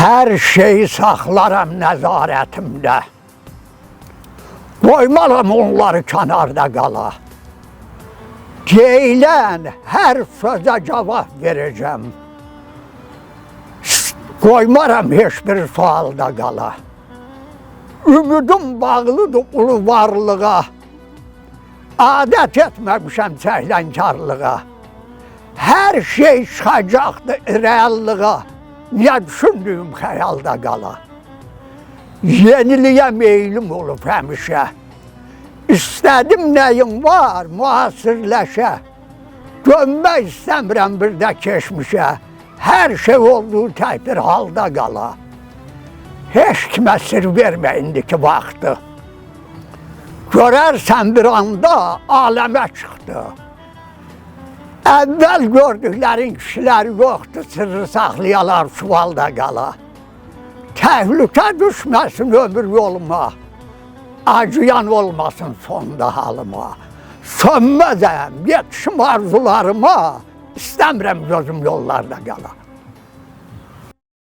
Her şeyi saxlaram nəzarətimdə. Qoymaram onları kənarda qala. Deyilən hər sözə cavab verəcəm. Qoymaram heç bir sualda qala. Ümidim bağlıdır ulu varlığa. Adət etməmişəm səhlənkarlığa. Hər şey çıxacaqdır reallığa. Niyə düşündüyüm xəyalda qala. Yeniliyə meylim olub həmişə. İstədim nəyim var müasirləşə. Dönmək istəmirəm bir də keçmişə. Hər şey olduğu tək bir halda qala. Heç kimə sir vermə indiki vaxtı. Görərsən bir anda aləmə çıxdı. Əvvəl gördüklərin kişilər yoxdur, sırrı saxlayalar çuvalda qala. Təhlükə düşməsin ömür yoluma, acıyan olmasın sonda halıma. Sönməzəm, yetişim arzularıma, istəmirəm gözüm yollarda qala.